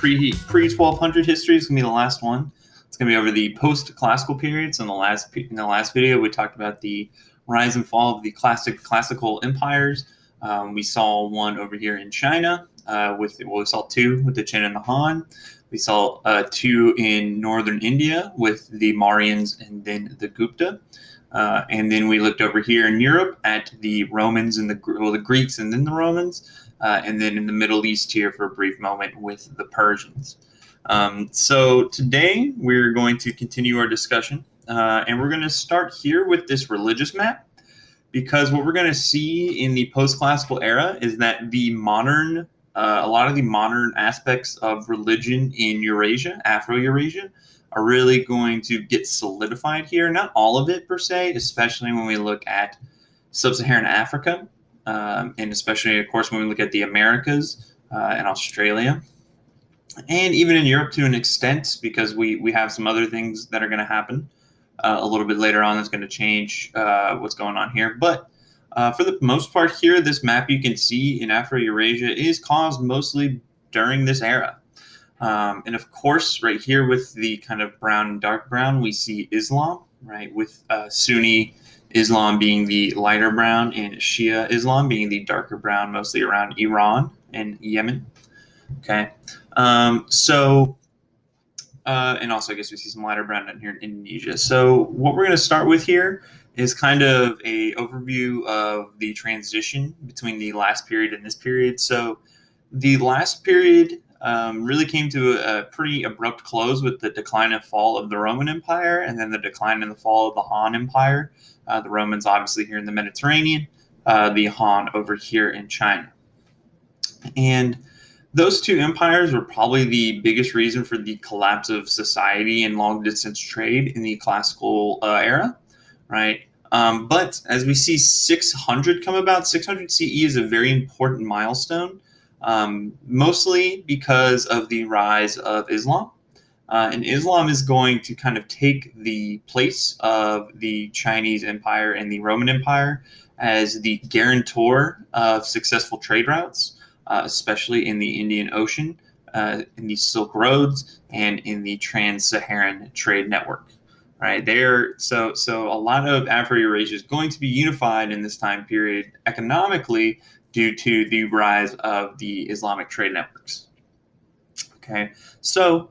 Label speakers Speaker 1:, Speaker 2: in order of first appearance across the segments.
Speaker 1: pre 1200 history is gonna be the last one. It's gonna be over the post-classical period. So in the last video, we talked about the rise and fall of the classical empires. We saw one over here in China we saw two with the Qin and the Han. We saw two in northern India with the Mauryans and then the Gupta. And then we looked over here in Europe at the Romans and the Greeks and then the Romans. And then in the Middle East here for a brief moment with the Persians. So today we're going to continue our discussion. And we're going to start here with this religious map. Because what we're going to see in the post-classical era is that a lot of the modern aspects of religion in Eurasia, Afro-Eurasia, are really going to get solidified here. Not all of it per se, especially when we look at sub-Saharan Africa, and especially, of course, when we look at the Americas and Australia, and even in Europe to an extent, because we have some other things that are going to happen a little bit later on that's going to change what's going on here. But for the most part here, this map you can see in Afro-Eurasia is caused mostly during this era. And of course, right here with the kind of brown and dark brown, we see Islam, right, with Sunni Islam being the lighter brown and Shia Islam being the darker brown, mostly around Iran and Yemen. Okay, and also I guess we see some lighter brown down here in Indonesia. So what we're going to start with here is kind of a overview of the transition between the last period and this period. So the last period really came to a pretty abrupt close with the decline and fall of the Roman Empire, and then the decline and the fall of the Han Empire. The Romans obviously here in the Mediterranean, the Han over here in China. And those two empires were probably the biggest reason for the collapse of society and long-distance trade in the classical era, right? But as we see 600 come about, 600 CE is a very important milestone, mostly because of the rise of Islam. And Islam is going to kind of take the place of the Chinese Empire and the Roman Empire as the guarantor of successful trade routes. Especially in the Indian Ocean, in the Silk Roads, and in the Trans-Saharan trade network. Right there, so a lot of Afro-Eurasia is going to be unified in this time period economically due to the rise of the Islamic trade networks. Okay, so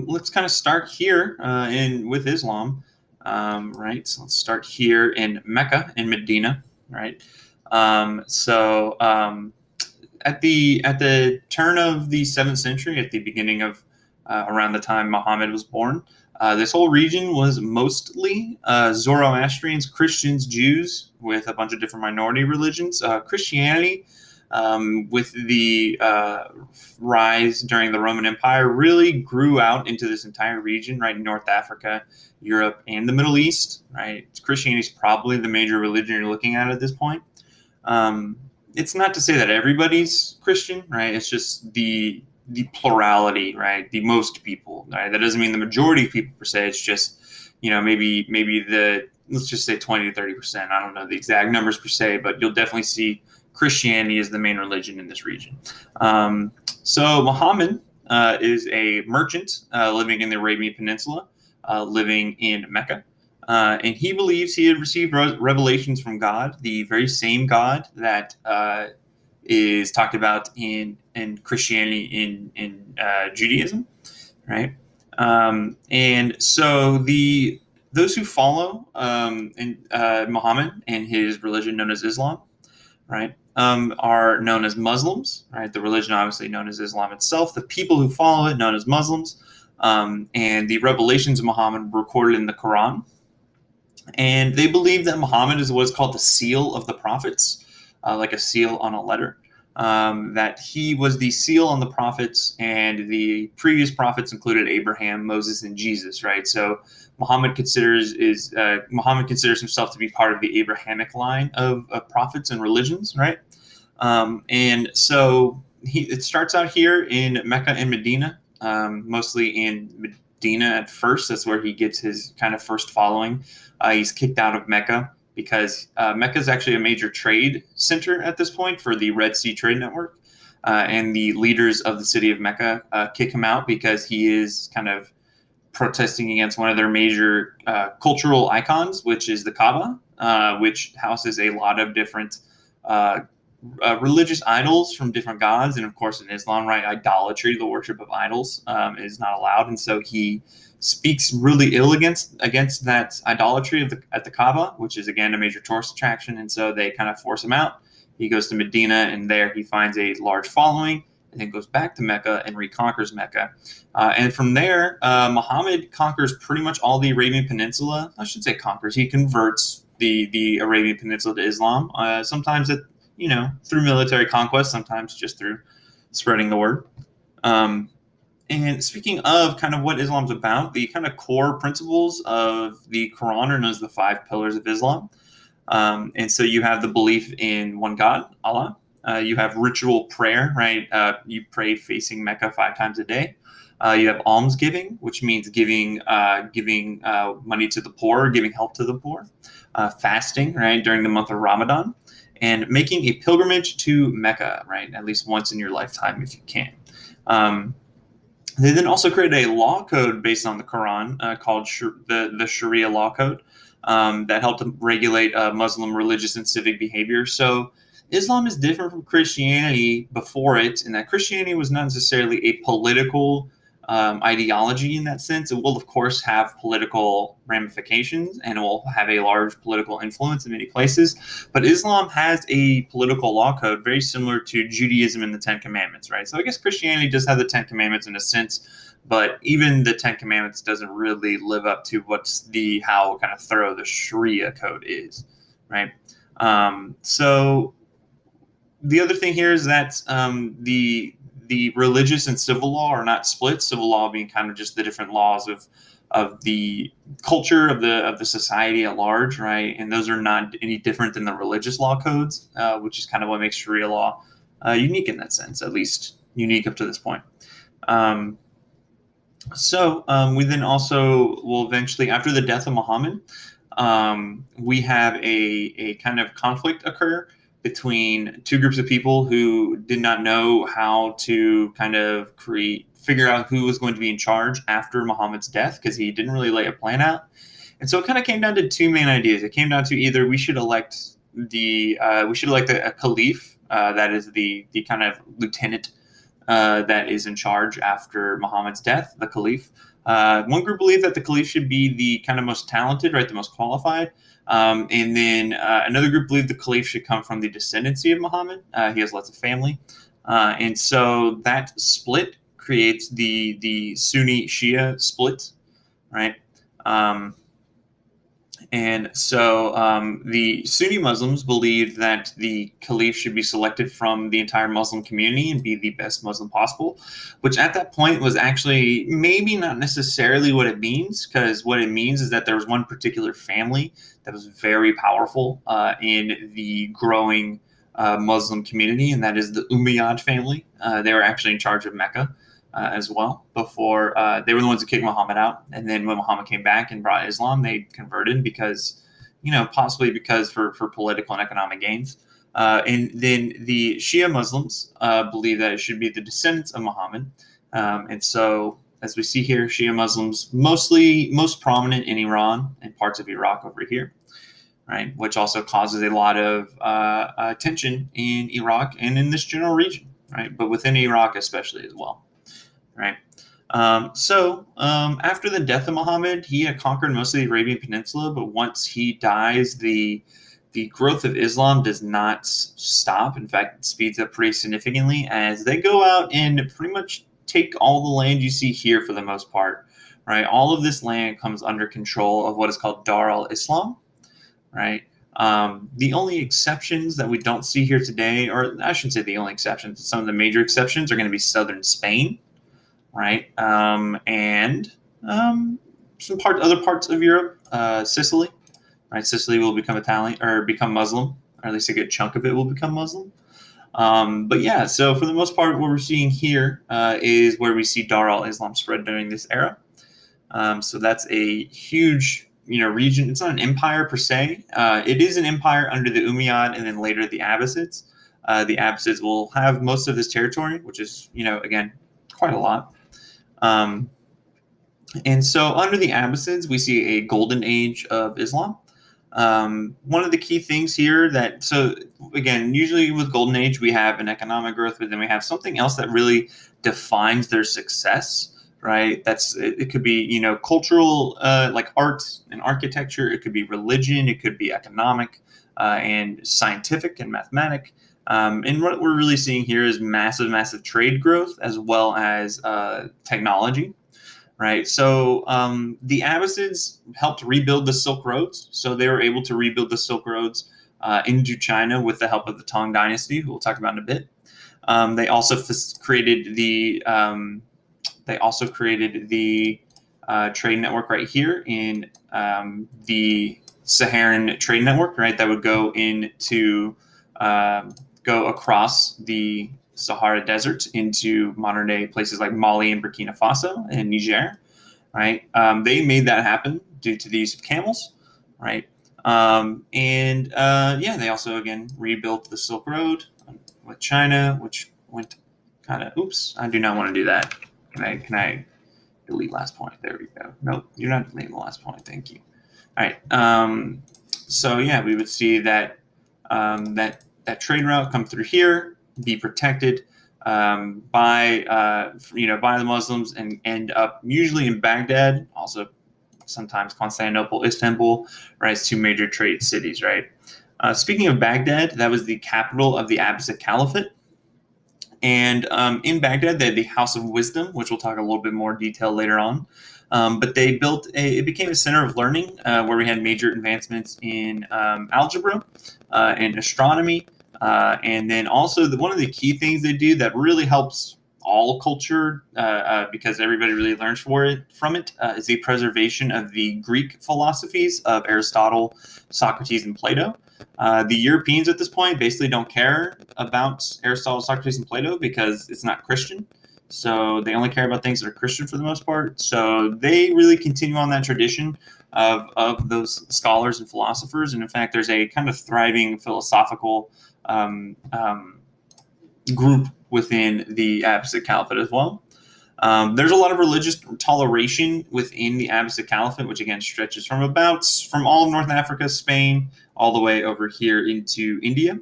Speaker 1: let's kind of start here with Islam, right? So let's start here in Mecca in Medina, right? At the turn of the 7th century, at the beginning of around the time Muhammad was born, this whole region was mostly Zoroastrians, Christians, Jews, with a bunch of different minority religions. Christianity, with the rise during the Roman Empire, really grew out into this entire region, right? North Africa, Europe, and the Middle East, right? Christianity is probably the major religion you're looking at this point. It's not to say that everybody's Christian, right? It's just the plurality, right? The most people, right? That doesn't mean the majority of people per se. It's just, maybe let's just say 20 to 30%. I don't know the exact numbers per se, but you'll definitely see Christianity as the main religion in this region. So Muhammad is a merchant living in the Arabian Peninsula, living in Mecca. And he believes he had received revelations from God, the very same God that is talked about in Christianity, in Judaism, right? And so those who follow Muhammad and his religion known as Islam, right, are known as Muslims, right? The religion obviously known as Islam itself. The people who follow it known as Muslims, and the revelations of Muhammad were recorded in the Quran. And they believe that Muhammad is what's called the seal of the prophets, like a seal on a letter. That he was the seal on the prophets, and the previous prophets included Abraham, Moses, and Jesus, right? So Muhammad considers himself to be part of the Abrahamic line of prophets and religions, right? And so it starts out here in Mecca and Medina, mostly in Medina at first. That's where he gets his kind of first following. He's kicked out of Mecca because Mecca is actually a major trade center at this point for the Red Sea trade network. and the leaders of the city of Mecca kick him out because he is kind of protesting against one of their major cultural icons, which is the Kaaba, which houses a lot of different uh, religious idols from different gods. And of course, in Islam, right, idolatry, the worship of idols, is not allowed. And so he speaks really ill against that idolatry at the Kaaba, which is again a major tourist attraction. And so they kind of force him out. He goes to Medina, and there he finds a large following, and then goes back to Mecca and reconquers Mecca. And from there, Muhammad conquers pretty much all the Arabian Peninsula. I should say conquers. He converts the Arabian Peninsula to Islam. Sometimes through military conquest, sometimes just through spreading the word. And speaking of kind of what Islam's about, the kind of core principles of the Quran are known as the 5 pillars of Islam. And so you have the belief in one God, Allah. You have ritual prayer, right? You pray facing Mecca 5 times a day. You have almsgiving, which means giving money to the poor, giving help to the poor. Fasting, right, during the month of Ramadan. And making a pilgrimage to Mecca, right, at least once in your lifetime if you can. They then also created a law code based on the Quran called the Sharia law code that helped to regulate Muslim religious and civic behavior. So Islam is different from Christianity before it, in that Christianity was not necessarily a political ideology in that sense. It will, of course, have political ramifications and it will have a large political influence in many places. But Islam has a political law code very similar to Judaism and the Ten Commandments, right? So I guess Christianity does have the Ten Commandments in a sense, but even the Ten Commandments doesn't really live up to how kind of thorough the Sharia code is, right? So the other thing here is that the religious and civil law are not split. Civil law being kind of just the different laws of the culture of the society at large, right? And those are not any different than the religious law codes, which is kind of what makes Sharia law unique in that sense, at least unique up to this point. We then also will eventually, after the death of Muhammad, we have a kind of conflict occur between 2 groups of people who did not know how to kind of figure out who was going to be in charge after Muhammad's death, because he didn't really lay a plan out. And so it kind of came down to 2 main ideas. It came down to either we should elect a caliph, that is the kind of lieutenant that is in charge after Muhammad's death, the caliph. One group believed that the caliph should be the kind of most talented, right, the most qualified. And then another group believed the caliph should come from the descendancy of Muhammad. He has lots of family. And so that split creates the Sunni Shia split, right? And so the Sunni Muslims believed that the caliph should be selected from the entire Muslim community and be the best Muslim possible, which at that point was actually maybe not necessarily what it means, because what it means is that there was one particular family that was very powerful in the growing Muslim community, and that is the Umayyad family. They were actually in charge of Mecca as well before they were the ones who kicked Muhammad out. And then when Muhammad came back and brought Islam, they converted because, possibly because for political and economic gains. And then the Shia Muslims believe that it should be the descendants of Muhammad. And so, as we see here, Shia Muslims most prominent in Iran and parts of Iraq over here, right? Which also causes a lot of tension in Iraq and in this general region, right? But within Iraq especially as well, right? After the death of Muhammad, he had conquered most of the Arabian Peninsula, but once he dies, the growth of Islam does not stop. In fact, it speeds up pretty significantly as they go out and pretty much take all the land you see here for the most part, right? All of this land comes under control of what is called Dar al-Islam, right? The only exceptions that we don't see here today, or I shouldn't say the only exceptions, some of the major exceptions are going to be southern Spain, right? And other parts of Europe, Sicily, right? Sicily will become Italian or become Muslim, or at least a good chunk of it will become Muslim. But yeah, so for the most part, what we're seeing here is where we see Dar al-Islam spread during this era. So that's a huge, region. It's not an empire per se. It is an empire under the Umayyad and then later the Abbasids. the Abbasids will have most of this territory, which is, again, quite a lot. And so under the Abbasids, we see a golden age of Islam. One of the key things here so again, usually with golden age, we have an economic growth, but then we have something else that really defines their success, right? It could be, cultural, like art and architecture. It could be religion. It could be economic and scientific and mathematic. And what we're really seeing here is massive trade growth as well as technology. Right. So the Abbasids helped rebuild the Silk Roads. So they were able to rebuild the Silk Roads into China with the help of the Tang Dynasty, who we'll talk about in a bit. They also created the trade network right here in the Saharan trade network, right? That would go go across the Sahara Desert into modern day places like Mali and Burkina Faso and Niger, right? They made that happen due to the use of camels, right? They also again rebuilt the Silk Road with China, which went kind of. Oops, I do not want to do that. Can I delete last point? There we go. Nope, you're not deleting the last point. Thank you. All right. So yeah, we would see that that trade route come through here, be protected by the Muslims, and end up usually in Baghdad, also sometimes Constantinople, Istanbul, right? It's two major trade cities, right? Speaking of Baghdad, that was the capital of the Abbasid Caliphate. And in Baghdad, they had the House of Wisdom, which we'll talk a little bit more detail later on. But they it became a center of learning where we had major advancements in algebra and astronomy. And then also one of the key things they do that really helps all culture because everybody really learns from it is the preservation of the Greek philosophies of Aristotle, Socrates, and Plato. The Europeans at this point basically don't care about Aristotle, Socrates, and Plato because it's not Christian. So they only care about things that are Christian for the most part. So they really continue on that tradition of those scholars and philosophers. And in fact, there's a kind of thriving philosophical group within the Abbasid Caliphate as well. There's a lot of religious toleration within the Abbasid Caliphate, which again stretches from all of North Africa, Spain, all the way over here into India.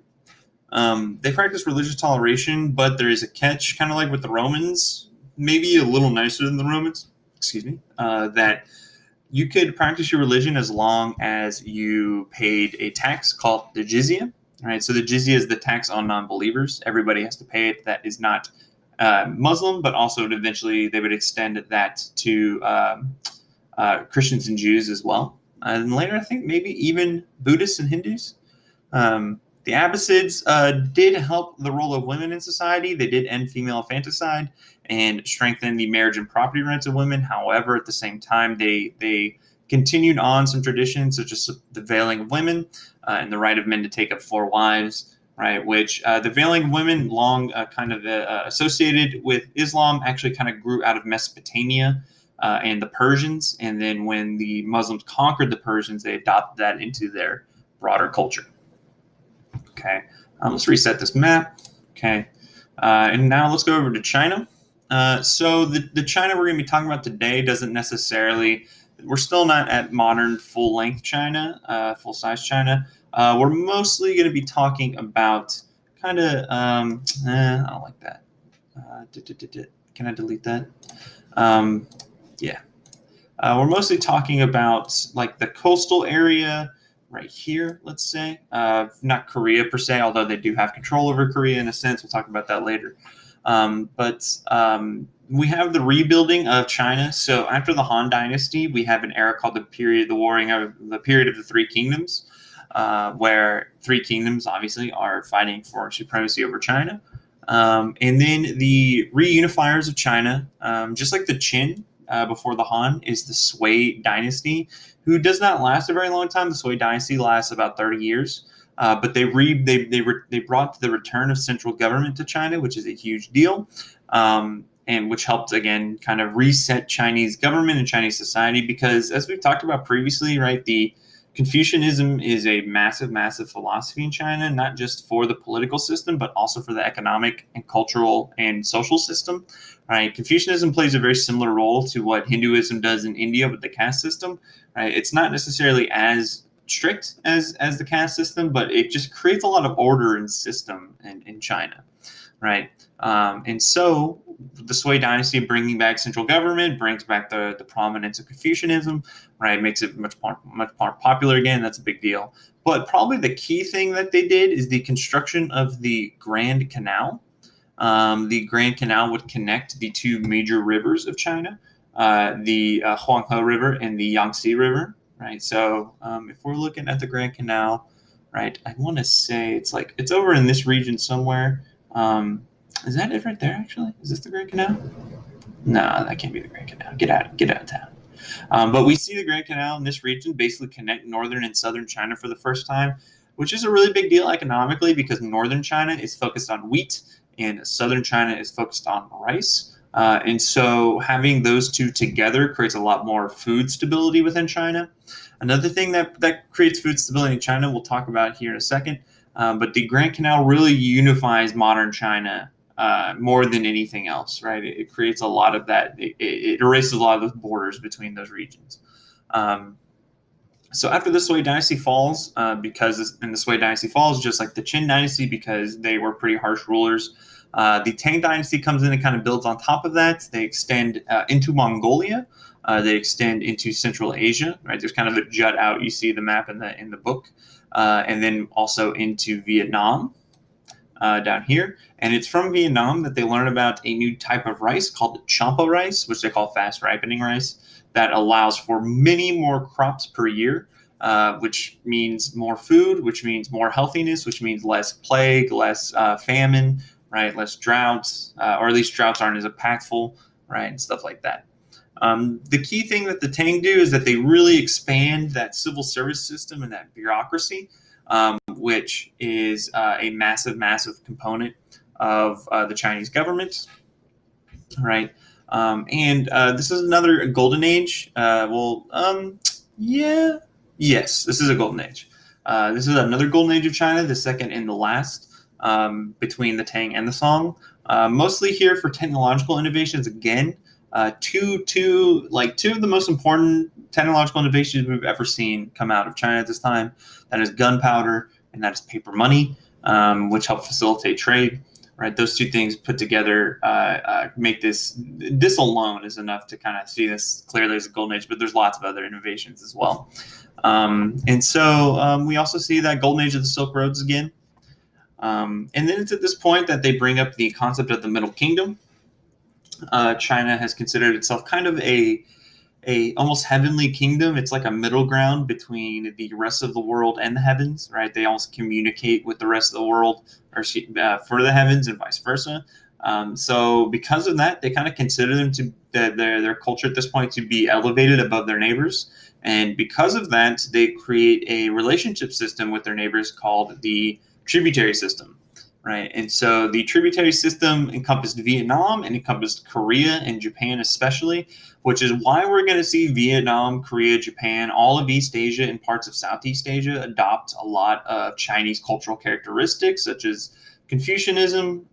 Speaker 1: They practice religious toleration, but there is a catch, kind of like with the Romans, maybe a little nicer than the Romans, that you could practice your religion as long as you paid a tax called the jizya. Right, so the jizya is the tax on non-believers. Everybody has to pay it that is not Muslim, but also eventually they would extend that to Christians and Jews as well. And later, I think maybe even Buddhists and Hindus. The Abbasids did help the role of women in society. They did end female infanticide and strengthen the marriage and property rights of women. However, at the same time, they continued on some traditions such as the veiling of women and the right of men to take up 4 wives, right? Which the veiling of women, long associated with Islam, actually kind of grew out of Mesopotamia and the Persians. And then when the Muslims conquered the Persians, they adopted that into their broader culture. Okay, let's reset this map. Okay, and now let's go over to China. So the China we're going to be talking about today doesn't necessarily. We're still not at modern full-length China, full-size China. We're mostly going to be talking about kind of. I don't like that. Can I delete that? Yeah. We're mostly talking about like the coastal area. Right here, let's say, not Korea per se, although they do have control over Korea in a sense. We'll talk about that later. But we have the rebuilding of China. So after the Han Dynasty, we have an era called the period of the Three Kingdoms, where 3 kingdoms obviously are fighting for supremacy over China. And then the reunifiers of China, just like the Qin before the Han, is the Sui Dynasty, who does not last a very long time. The Sui Dynasty lasts about 30 years. But they brought the return of central government to China, which is a huge deal, and which helped, again, kind of reset Chinese government and Chinese society. Because as we've talked about previously, right, the Confucianism is a massive, massive philosophy in China, not just for the political system, but also for the economic and cultural and social system. Right? Confucianism plays a very similar role to what Hinduism does in India with the caste system. Right? It's not necessarily as strict as the caste system, but it just creates a lot of order and system in China. Right? And so the Sui dynasty bringing back central government brings back the prominence of Confucianism, right? Makes it much more popular again. That's a big deal. But probably the key thing that they did is the construction of the Grand Canal. The Grand Canal would connect the two major rivers of China, the Huanghe River and the Yangtze River, right? So if we're looking at the Grand Canal, right, I want to say it's over in this region somewhere. Is that it right there, actually? Is this the Grand Canal? No, that can't be the Grand Canal. Get out of town. But we see the Grand Canal in this region basically connect northern and southern China for the first time, which is a really big deal economically because northern China is focused on wheat and southern China is focused on rice. And so having those two together creates a lot more food stability within China. Another thing that creates food stability in China, we'll talk about here in a second, but the Grand Canal really unifies modern China more than anything else, right? It creates a lot of that. It erases a lot of those borders between those regions. So after the Sui dynasty falls, the Sui dynasty falls just like the Qin dynasty because they were pretty harsh rulers. The Tang dynasty comes in and kind of builds on top of that. They extend into Mongolia. They extend into Central Asia, right? There's kind of a jut out. You see the map in the book, and then also into Vietnam. Down here, and it's from Vietnam that they learn about a new type of rice called the champa rice, which they call fast ripening rice, that allows for many more crops per year, which means more food, which means more healthiness, which means less plague, less famine, right? Less droughts, or at least droughts aren't as impactful, right? And stuff like that. The key thing that the Tang do is that they really expand that civil service system and that bureaucracy. Which is a massive, massive component of the Chinese government, right? And this is another golden age. Yes, this is a golden age. This is another golden age of China, the second and the last between the Tang and the Song. Mostly here for technological innovations again. Two of the most important technological innovations we've ever seen come out of China at this time. That is gunpowder and that is paper money, which help facilitate trade. Right, those two things put together make this. This alone is enough to kind of see this clearly as a golden age. But there's lots of other innovations as well. And so we also see that golden age of the Silk Roads again. And then it's at this point that they bring up the concept of the Middle Kingdom. China has considered itself kind of a almost heavenly kingdom. It's like a middle ground between the rest of the world and the heavens, right? They almost communicate with the rest of the world or for the heavens and vice versa. So because of that, they kind of consider them to their culture at this point to be elevated above their neighbors. And because of that, they create a relationship system with their neighbors called the tributary system. Right. And so the tributary system encompassed Vietnam and encompassed Korea and Japan especially, which is why we're going to see Vietnam, Korea, Japan, all of East Asia and parts of Southeast Asia adopt a lot of Chinese cultural characteristics, such as Confucianism,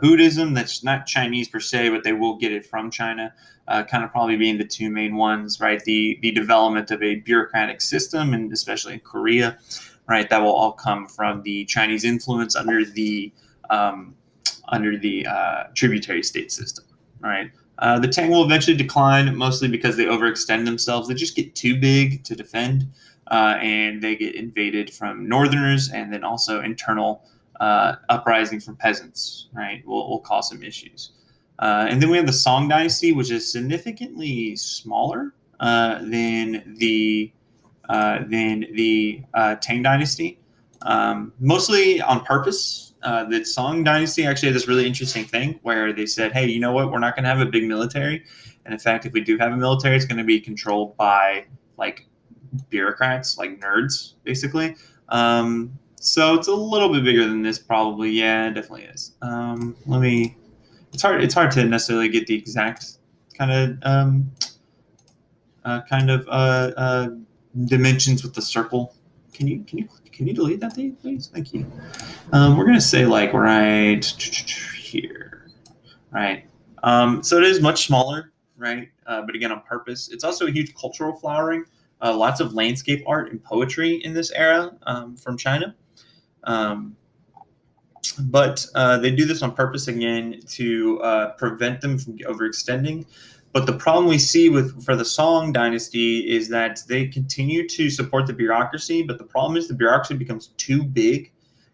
Speaker 1: Buddhism. That's not Chinese per se, but they will get it from China, kind of probably being the two main ones, right? The development of a bureaucratic system, and especially in Korea. Right, that will all come from the Chinese influence under the tributary state system. Right, the Tang will eventually decline, mostly because they overextend themselves. They just get too big to defend, and they get invaded from northerners, and then also internal uprising from peasants. Right, will cause some issues. And then we have the Song dynasty, which is significantly smaller than the Tang dynasty, mostly on purpose. The Song dynasty actually had this really interesting thing where they said, hey, you know what? We're not going to have a big military. And in fact, if we do have a military, it's going to be controlled by like bureaucrats, like nerds, basically. So it's a little bit bigger than this, probably. Yeah, it definitely is. It's hard to necessarily get the exact kind of dimensions with the circle. Can you delete that thing, please? Thank you. We're gonna say like right here, right? So it is much smaller, right? But again, on purpose. It's also a huge cultural flowering. Lots of landscape art and poetry in this era from China. Um, but they do this on purpose again to prevent them from overextending. But the problem we see with for the Song dynasty is that they continue to support the bureaucracy, but the problem is the bureaucracy becomes too big.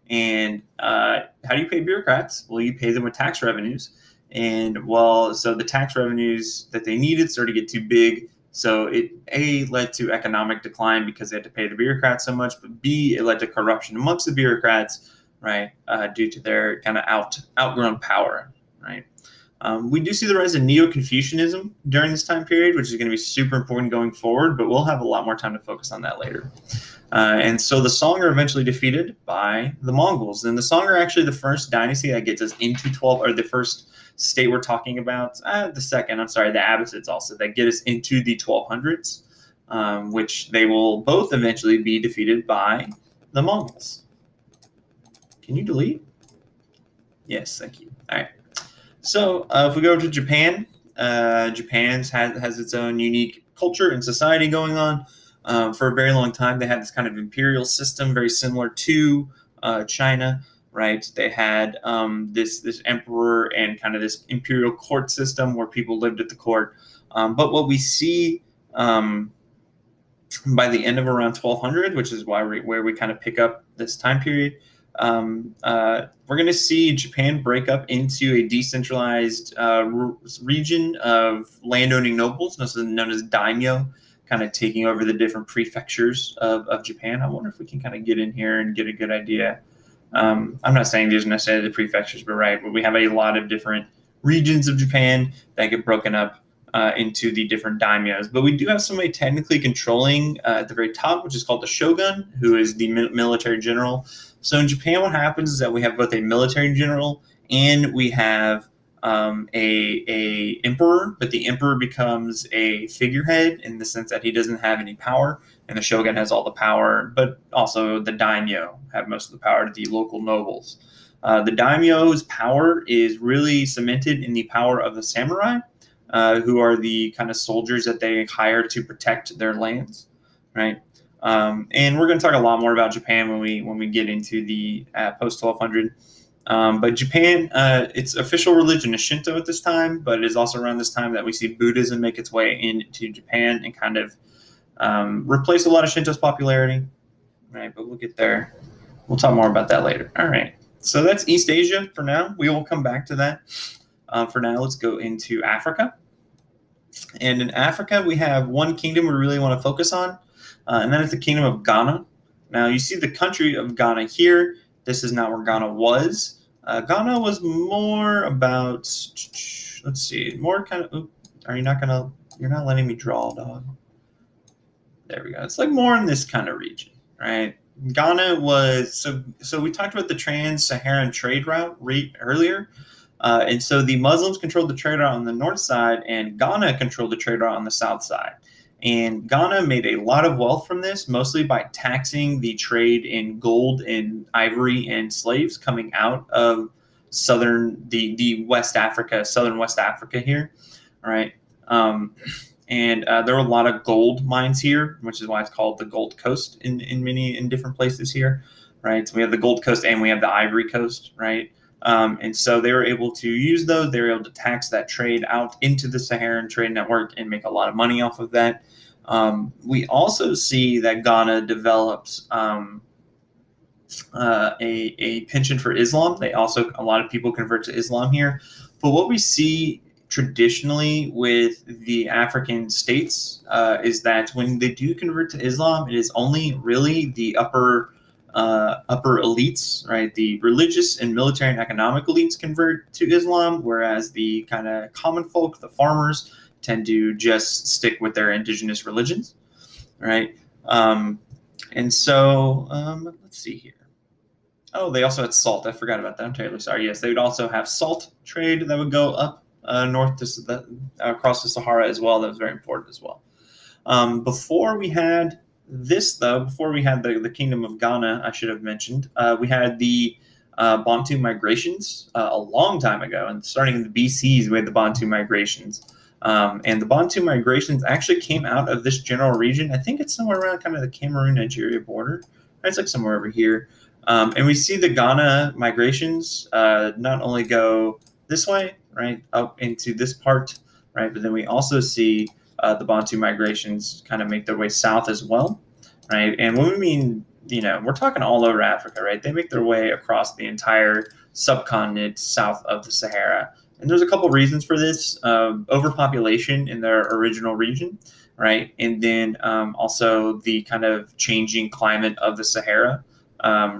Speaker 1: And how do you pay bureaucrats? Well, you pay them with tax revenues. And well, so the tax revenues that they needed started to get too big. So it A led to economic decline because they had to pay the bureaucrats so much, but B, it led to corruption amongst the bureaucrats, right, due to their kind of outgrown power, right? We do see the rise of Neo-Confucianism during this time period, which is going to be super important going forward, but we'll have a lot more time to focus on that later. And so the Song are eventually defeated by the Mongols. And the Song are actually the first dynasty that gets us into 12, or the first state we're talking about, the Abbasids also, that get us into the 1200s, which they will both eventually be defeated by the Mongols. Can you delete? Yes, thank you. All right. So if we go to Japan, Japan has its own unique culture and society going on. For a very long time, they had this kind of imperial system, very similar to China, right? They had this emperor and kind of this imperial court system where people lived at the court. But what we see by the end of around 1200, which is where we kind of pick up this time period, we're going to see Japan break up into a decentralized region of landowning nobles, known as daimyo, kind of taking over the different prefectures of Japan. I wonder if we can kind of get in here and get a good idea. I'm not saying these are necessarily the prefectures, but we have a lot of different regions of Japan that get broken up into the different daimyos. But we do have somebody technically controlling at the very top, which is called the shogun, who is the military general. So in Japan, what happens is that we have both a military general and we have a emperor, but the emperor becomes a figurehead in the sense that he doesn't have any power, and the shogun has all the power, but also the daimyo have most of the power to the local nobles. The daimyo's power is really cemented in the power of the samurai, who are the kind of soldiers that they hire to protect their lands, right? And we're going to talk a lot more about Japan when we get into the post 1200. But Japan, its official religion is Shinto at this time, but it is also around this time that we see Buddhism make its way into Japan and kind of replace a lot of Shinto's popularity, right? But we'll get there. We'll talk more about that later. All right. So that's East Asia for now. We will come back to that. For now, let's go into Africa. And in Africa, we have one kingdom we really want to focus on, and that is the kingdom of Ghana. Now, you see the country of Ghana here. This is not where Ghana was. Ghana was more about, let's see, more kind of, you're not letting me draw, dog. There we go. It's like more in this kind of region, right? Ghana was, so we talked about the trans-Saharan trade route earlier. And so the Muslims controlled the trade route on the north side, and Ghana controlled the trade route on the south side. And Ghana made a lot of wealth from this, mostly by taxing the trade in gold and ivory and slaves coming out of southern West Africa, southern West Africa here, right? And there are a lot of gold mines here, which is why it's called the Gold Coast in different places here, right? So we have the Gold Coast and we have the Ivory Coast, right? And so they were able to use those. They were able to tax that trade out into the Saharan trade network and make a lot of money off of that. We also see that Ghana develops a penchant for Islam. A lot of people convert to Islam here. But what we see traditionally with the African states is that when they do convert to Islam, it is only really the upper elites, right? The religious and military and economic elites convert to Islam, whereas the kind of common folk, the farmers, tend to just stick with their indigenous religions, right? And so let's see here. Oh, they also had salt. I forgot about that. I'm terribly sorry. Yes, they would also have salt trade that would go up north to across the Sahara as well. That was very important as well. Before we had this, though, before we had the Kingdom of Ghana, I should have mentioned, we had the Bantu migrations a long time ago. And starting in the BCs, we had the Bantu migrations. And the Bantu migrations actually came out of this general region. I think it's somewhere around kind of the Cameroon-Nigeria border. It's like somewhere over here. And we see the Ghana migrations not only go this way, right, up into this part, right, but then we also see the Bantu migrations kind of make their way south as well, right? And when we mean, we're talking all over Africa, right? They make their way across the entire subcontinent south of the Sahara. And there's a couple reasons for this: overpopulation in their original region, right? And then also the kind of changing climate of the Sahara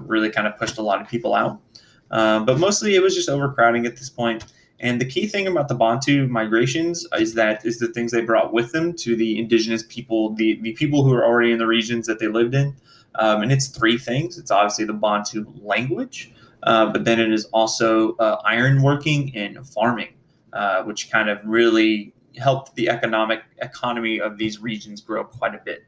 Speaker 1: really kind of pushed a lot of people out. But mostly it was just overcrowding at this point. And the key thing about the Bantu migrations is the things they brought with them to the indigenous people, the people who are already in the regions that they lived in. And it's three things. It's obviously the Bantu language, but then it is also ironworking and farming, which kind of really helped the economy of these regions grow quite a bit,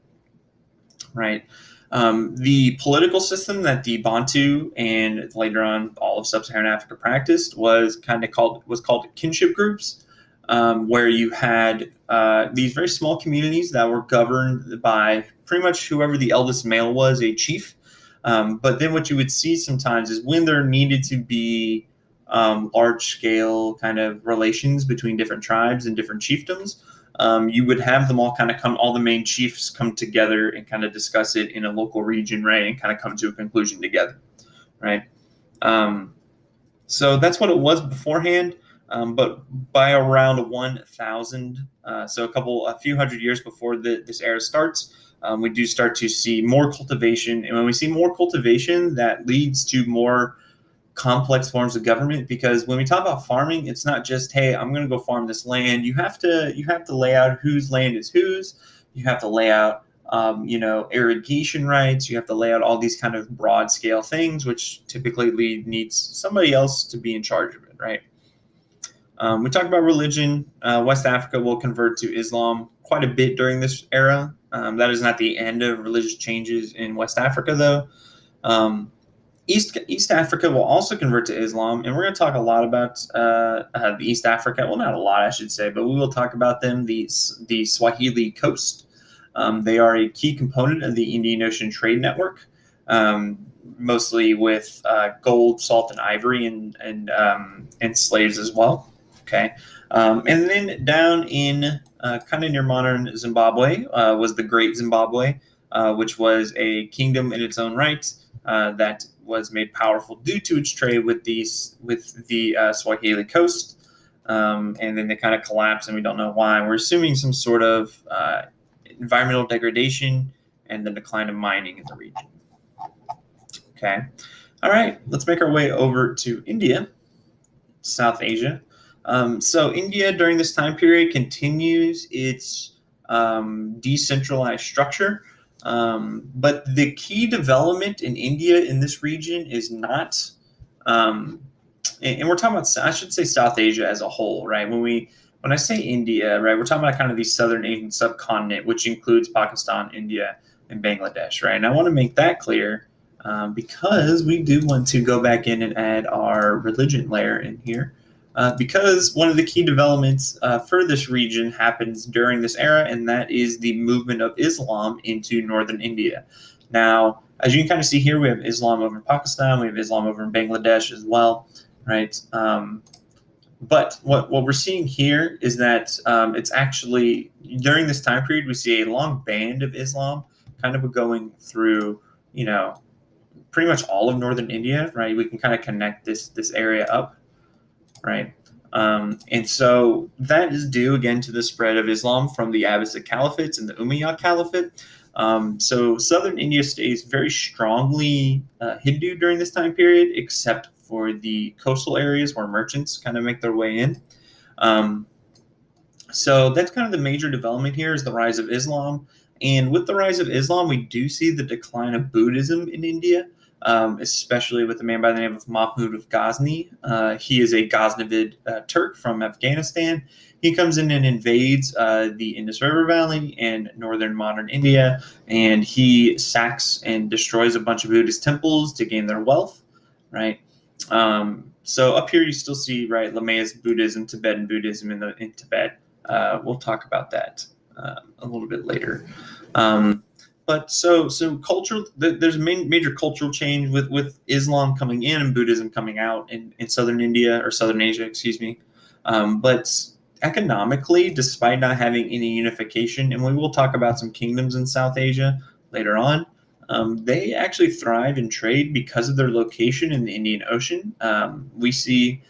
Speaker 1: right? The political system that the Bantu and later on all of sub-Saharan Africa practiced was called kinship groups, where you had these very small communities that were governed by pretty much whoever the eldest male was, a chief. But then what you would see sometimes is when there needed to be large-scale kind of relations between different tribes and different chiefdoms, you would have them all the main chiefs come together and kind of discuss it in a local region, right, and kind of come to a conclusion together, right? So that's what it was beforehand, but by around 1000, so a few hundred years before this era starts, we do start to see more cultivation, and when we see more cultivation, that leads to more complex forms of government, because when we talk about farming, it's not just, hey, I'm going to go farm this land. You have to lay out whose land is whose. You have to lay out irrigation rights. You have to lay out all these kind of broad scale things, which typically needs somebody else to be in charge of it, right? We talk about religion. West Africa will convert to Islam quite a bit during this era. That is not the end of religious changes in West Africa, though. East Africa will also convert to Islam, and we're going to talk a lot about the East Africa. Well, not a lot, I should say, but we will talk about them. The Swahili coast. They are a key component of the Indian Ocean trade network, mostly with gold, salt, and ivory, and slaves as well. Okay, and then down in kind of near modern Zimbabwe was the Great Zimbabwe, which was a kingdom in its own right that was made powerful due to its trade with the Swahili coast, and then they kind of collapsed, and we don't know why. We're assuming some sort of environmental degradation and the decline of mining in the region. Okay, all right, let's make our way over to India, South Asia. So India during this time period continues its decentralized structure. But the key development in India in this region is not, and we're talking about, I should say, South Asia as a whole, right? When I say India, right, we're talking about kind of the Southern Asian subcontinent, which includes Pakistan, India, and Bangladesh, right? And I want to make that clear because we do want to go back in and add our religion layer in here. Because one of the key developments for this region happens during this era, and that is the movement of Islam into northern India. Now, as you can kind of see here, we have Islam over in Pakistan, we have Islam over in Bangladesh as well, right? But what we're seeing here is that it's actually, during this time period, we see a long band of Islam kind of going through, pretty much all of northern India, right? We can kind of connect this area up. Right. And so that is due, again, to the spread of Islam from the Abbasid Caliphates and the Umayyad Caliphate. So southern India stays very strongly Hindu during this time period, except for the coastal areas where merchants kind of make their way in. So that's kind of the major development here, is the rise of Islam. And with the rise of Islam, we do see the decline of Buddhism in India. especially with a man by the name of Mahmud of Ghazni. He is a Ghaznavid Turk from Afghanistan. He comes in and invades the Indus River Valley and northern modern India, and he sacks and destroys a bunch of Buddhist temples to gain their wealth, right? So up here you still see, right, Lamaist Buddhism, Tibetan Buddhism in Tibet. We'll talk about that a little bit later. But so cultural, there's a major cultural change with Islam coming in and Buddhism coming out in southern India, or southern Asia, excuse me. But economically, despite not having any unification, and we will talk about some kingdoms in South Asia later on, they actually thrive in trade because of their location in the Indian Ocean. We see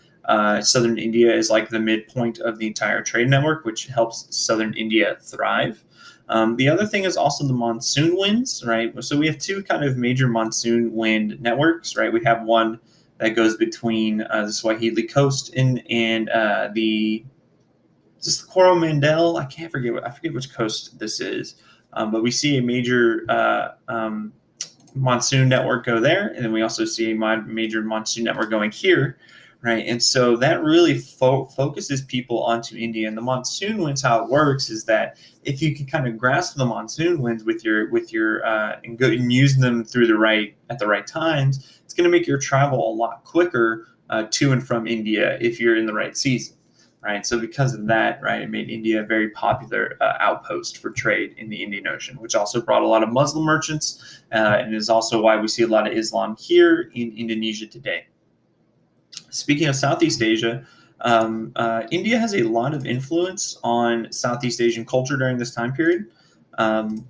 Speaker 1: southern India is like the midpoint of the entire trade network, which helps southern India thrive. The other thing is also the monsoon winds, right? So we have two kind of major monsoon wind networks, right? We have one that goes between the Swahili coast and the Coromandel. I forget which coast this is, but we see a major monsoon network go there, and then we also see a major monsoon network going here, right? And so that really focuses people onto India. And the monsoon winds, how it works is that if you can kind of grasp the monsoon winds with your and go and use them at the right times, it's going to make your travel a lot quicker to and from India if you're in the right season. Right, so because of that, right, it made India a very popular outpost for trade in the Indian Ocean, which also brought a lot of Muslim merchants, and is also why we see a lot of Islam here in Indonesia today. Speaking of Southeast Asia, India has a lot of influence on Southeast Asian culture during this time period, and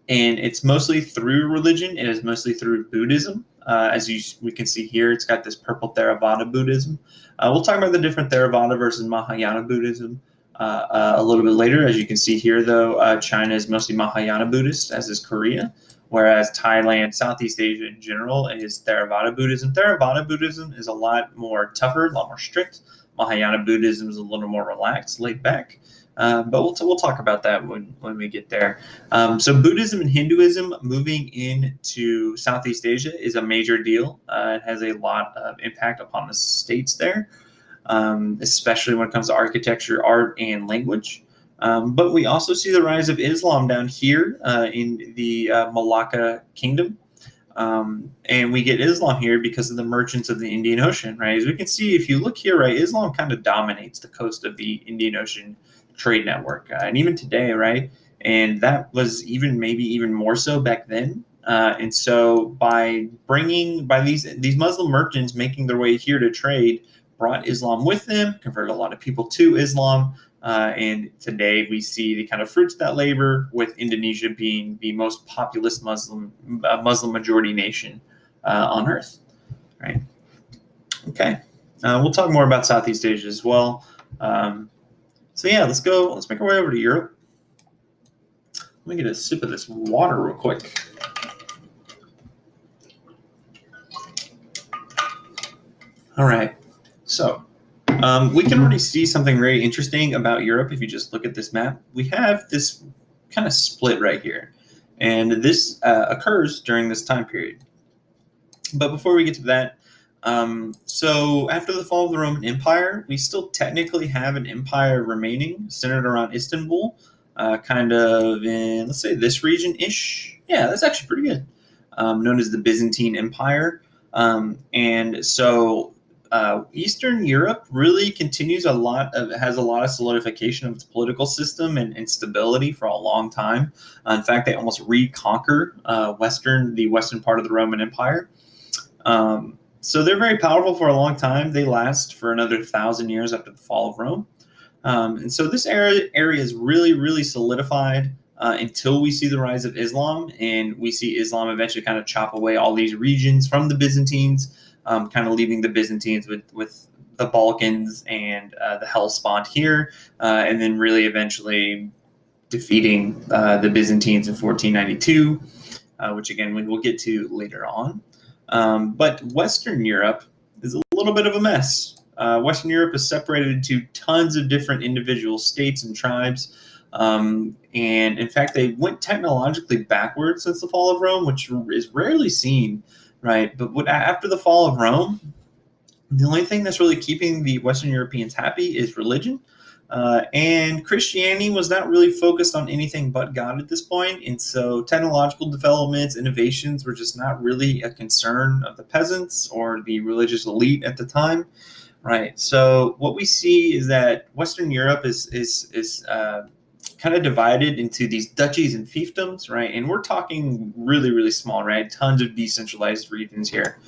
Speaker 1: it's mostly through religion. It is mostly through Buddhism. We can see here, it's got this purple Theravada Buddhism. We'll talk about the different Theravada versus Mahayana Buddhism a little bit later. As you can see here, though, China is mostly Mahayana Buddhist, as is Korea, whereas Thailand, Southeast Asia in general, is Theravada Buddhism. Theravada Buddhism is a lot more tougher, a lot more strict. Mahayana Buddhism is a little more relaxed, laid back. But we'll talk about that when we get there. So Buddhism and Hinduism moving into Southeast Asia is a major deal. It has a lot of impact upon the states there, especially when it comes to architecture, art, and language. But we also see the rise of Islam down here in the Malacca Kingdom. And we get Islam here because of the merchants of the Indian Ocean, right? As we can see, if you look here, right, Islam kind of dominates the coast of the Indian Ocean trade network, and even today, right? And that was maybe even more so back then. And so by these Muslim merchants making their way here to trade, brought Islam with them, converted a lot of people to Islam. And today we see the kind of fruits of that labor, with Indonesia being the most populous Muslim majority nation on earth, right? Okay, we'll talk more about Southeast Asia as well. So yeah, let's make our way over to Europe. Let me get a sip of this water real quick. All right, so we can already see something very interesting about Europe if you just look at this map. We have this kind of split right here, and this occurs during this time period. But before we get to that, so after the fall of the Roman Empire, we still technically have an empire remaining centered around Istanbul, kind of in, let's say, this region-ish. Yeah, that's actually pretty good. Known as the Byzantine Empire. And so Eastern Europe really has a lot of solidification of its political system and stability for a long time. In fact, they almost reconquer the western part of the Roman Empire. So they're very powerful for a long time. They last for another 1,000 years after the fall of Rome. And so this area is really, really solidified until we see the rise of Islam, and we see Islam eventually kind of chop away all these regions from the Byzantines, kind of leaving the Byzantines with the Balkans and the Hellespont here, and then really eventually defeating the Byzantines in 1492, which again we'll get to later on. But Western Europe is a little bit of a mess. Western Europe is separated into tons of different individual states and tribes. And in fact, they went technologically backwards since the fall of Rome, which is rarely seen right? But after the fall of Rome, the only thing that's really keeping the Western Europeans happy is religion. And Christianity was not really focused on anything but God at this point. And so technological developments, innovations were just not really a concern of the peasants or the religious elite at the time. Right. So what we see is that Western Europe is kind of divided into these duchies and fiefdoms, right? And we're talking really, really small, right? Tons of decentralized regions here.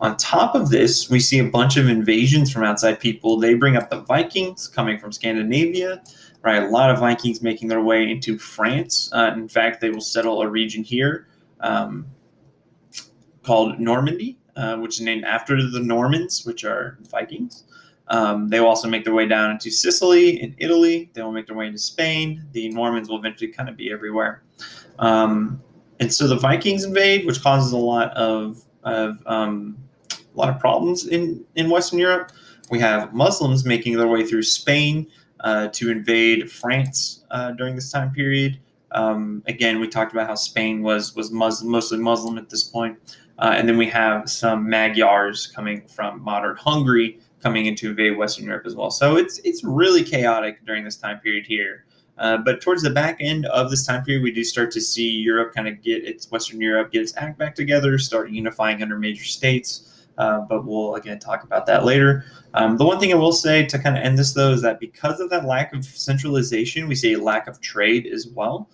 Speaker 1: On top of this, we see a bunch of invasions from outside people. They bring up the Vikings coming from Scandinavia, right? A lot of Vikings making their way into France. In fact, they will settle a region here called Normandy, which is named after the Normans, which are Vikings. They will also make their way down into Sicily and Italy. They will make their way into Spain. The Normans will eventually kind of be everywhere. And so the Vikings invade, which causes a lot of problems in Western Europe. We have Muslims making their way through Spain to invade France during this time period. Again, we talked about how Spain was mostly Muslim at this point. And then we have some Magyars coming from modern Hungary coming in to invade Western Europe as well. So it's really chaotic during this time period here. But towards the back end of this time period, we do start to see Europe kind of Western Europe get its act back together, start unifying under major states. But we'll, again, talk about that later. The one thing I will say to kind of end this, though, is that because of that lack of centralization, we see a lack of trade as well.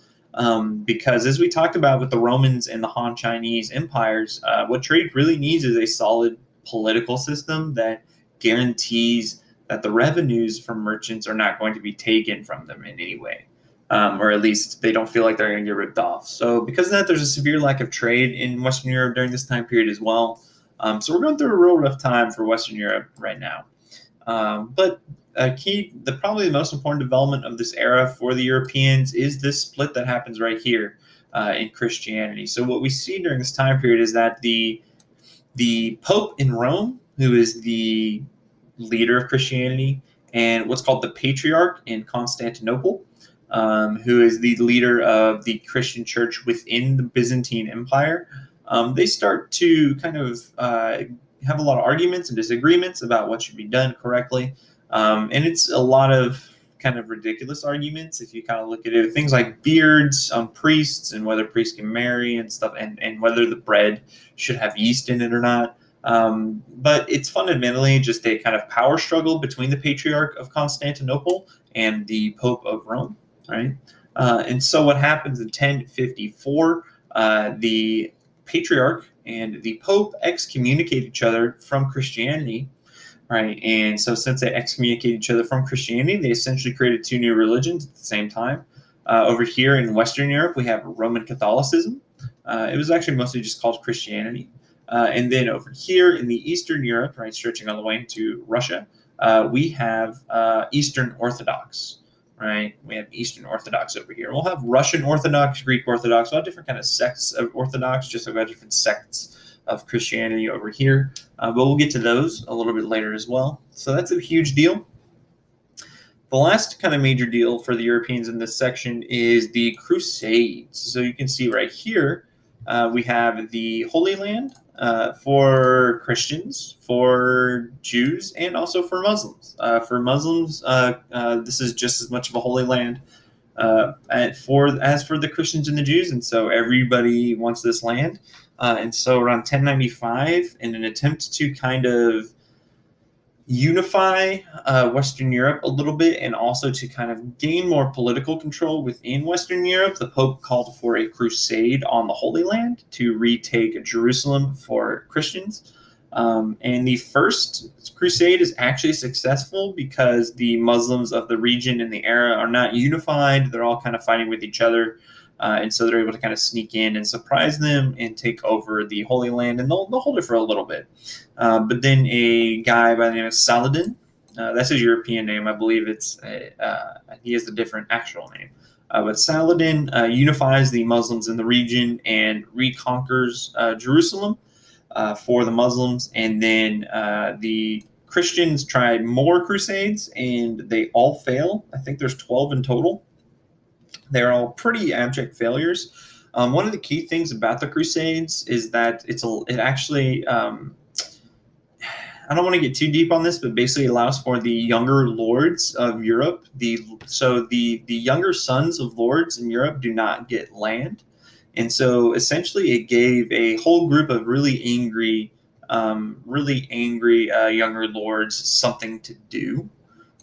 Speaker 1: Because as we talked about with the Romans and the Han Chinese empires, what trade really needs is a solid political system that guarantees that the revenues from merchants are not going to be taken from them in any way, or at least they don't feel like they're going to get ripped off. So because of that, there's a severe lack of trade in Western Europe during this time period as well. So we're going through a real rough time for Western Europe right now. But probably the most important development of this era for the Europeans is this split that happens right here in Christianity. So what we see during this time period is that the Pope in Rome, who is the leader of Christianity, and what's called the Patriarch in Constantinople, who is the leader of the Christian church within the Byzantine Empire, they start to kind of have a lot of arguments and disagreements about what should be done correctly. And it's a lot of kind of ridiculous arguments if you kind of look at it. Things like beards on priests and whether priests can marry and stuff, and whether the bread should have yeast in it or not. But it's fundamentally just a kind of power struggle between the Patriarch of Constantinople and the Pope of Rome, right? And so what happens in 1054, the Patriarch and the Pope excommunicate each other from Christianity, right? And so since they excommunicate each other from Christianity, they essentially created two new religions at the same time. Over here in Western Europe, we have Roman Catholicism. It was actually mostly just called Christianity. And then over here in the Eastern Europe, right, stretching all the way into Russia, we have Eastern Orthodox. Right, we have Eastern Orthodox over here. We'll have Russian Orthodox, Greek Orthodox, all different kind of sects of Orthodox, just like we have different sects of Christianity over here. But we'll get to those a little bit later as well. So that's a huge deal. The last kind of major deal for the Europeans in this section is the Crusades. So you can see right here, we have the Holy Land for Christians, for Jews, and also for Muslims. For Muslims, this is just as much of a Holy Land as for the Christians and the Jews, and so everybody wants this land. And so around 1095, in an attempt to kind of unify Western Europe a little bit and also to kind of gain more political control within Western Europe, the Pope called for a crusade on the Holy Land to retake Jerusalem for Christians. And the first crusade is actually successful because the Muslims of the region and the era are not unified. They're all kind of fighting with each other. And so they're able to kind of sneak in and surprise them and take over the Holy Land, and they'll hold it for a little bit. But then a guy by the name of Saladin, that's his European name. I believe he has a different actual name. But Saladin unifies the Muslims in the region and reconquers Jerusalem for the Muslims. And then the Christians tried more crusades, and they all fail. I think there's 12 in total. They're all pretty abject failures. One of the key things about the Crusades is that it actually I don't want to get too deep on this, but basically allows for the younger lords of Europe. The younger sons of lords in Europe do not get land, and so essentially it gave a whole group of really angry younger lords something to do.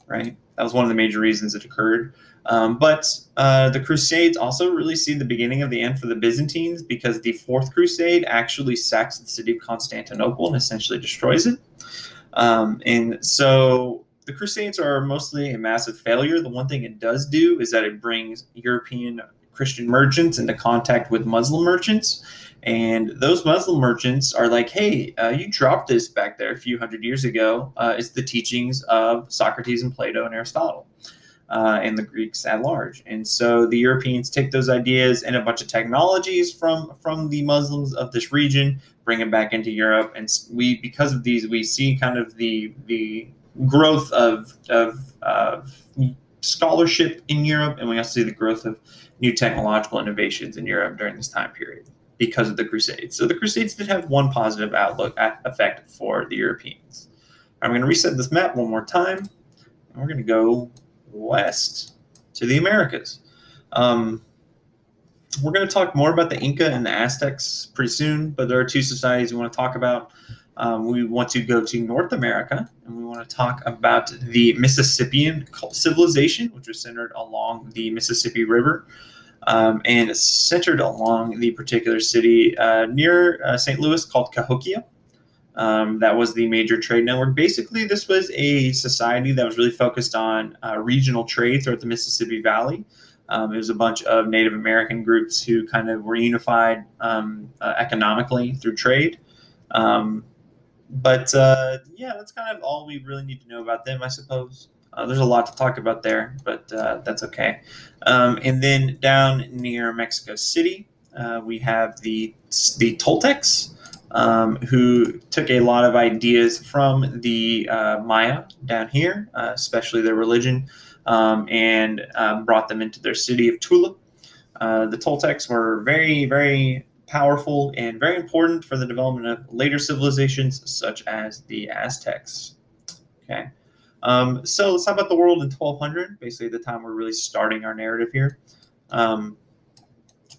Speaker 1: Right, that was one of the major reasons it occurred. But the Crusades also really see the beginning of the end for the Byzantines, because the Fourth Crusade actually sacks the city of Constantinople and essentially destroys it. And so the Crusades are mostly a massive failure. The one thing it does do is that it brings European Christian merchants into contact with Muslim merchants. And those Muslim merchants are like, hey, you dropped this back there a few hundred years ago. It's the teachings of Socrates and Plato and Aristotle. And the Greeks at large. And so the Europeans take those ideas and a bunch of technologies from the Muslims of this region, bring them back into Europe. And because of these, we see kind of the growth of scholarship in Europe, and we also see the growth of new technological innovations in Europe during this time period because of the Crusades. So the Crusades did have one positive effect for the Europeans. I'm going to reset this map one more time, and we're going to go west to the Americas. We're going to talk more about the Inca and the Aztecs pretty soon, but there are two societies we want to talk about. We want to go to North America, and we want to talk about the Mississippian civilization, which was centered along the Mississippi River, and centered along the particular city near St. Louis called Cahokia. That was the major trade network. Basically, this was a society that was really focused on regional trade throughout the Mississippi Valley. It was a bunch of Native American groups who kind of were unified economically through trade. But that's kind of all we really need to know about them, I suppose. There's a lot to talk about there, but that's okay. And then down near Mexico City, we have the Toltecs. Who took a lot of ideas from the Maya down here, especially their religion, and brought them into their city of Tula. The Toltecs were very, very powerful and very important for the development of later civilizations, such as the Aztecs. Okay, so let's talk about the world in 1200, basically the time we're really starting our narrative here.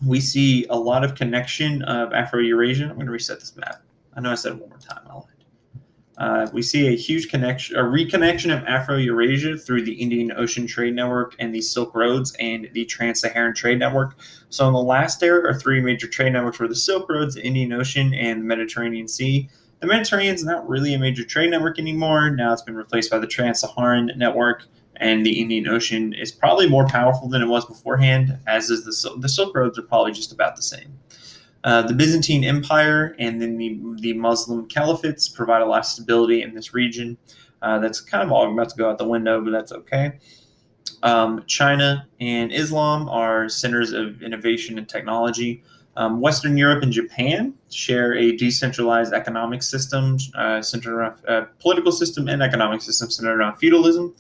Speaker 1: We see a lot of connection of Afro-Eurasia. I'm going to reset this map. I know I said it one more time. I lied. We see a huge reconnection of Afro-Eurasia through the Indian Ocean Trade Network and the Silk Roads and the Trans-Saharan Trade Network. So in the last era, our three major trade networks were the Silk Roads, the Indian Ocean, and the Mediterranean Sea. The Mediterranean is not really a major trade network anymore. Now it's been replaced by the Trans-Saharan Network. And the Indian Ocean is probably more powerful than it was beforehand, as is the Silk Roads are probably just about the same. The Byzantine Empire and then the Muslim caliphates provide a lot of stability in this region. That's kind of all about to go out the window, but that's okay. China and Islam are centers of innovation and technology. Western Europe and Japan share a decentralized economic system centered around political system and economic system centered around feudalism.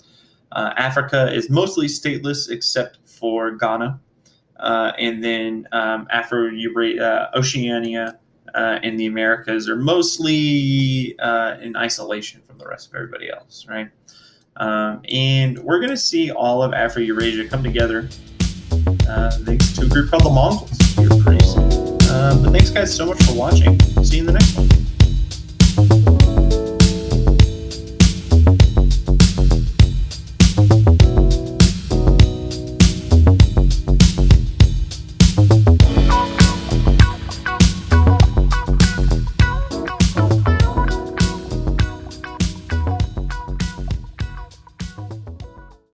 Speaker 1: Africa is mostly stateless except for Ghana. And then Oceania and the Americas are mostly in isolation from the rest of everybody else, right? And we're going to see all of Afro-Eurasia come together thanks to a group called the Mongols here pretty soon. But thanks, guys, so much for watching. See you in the next one.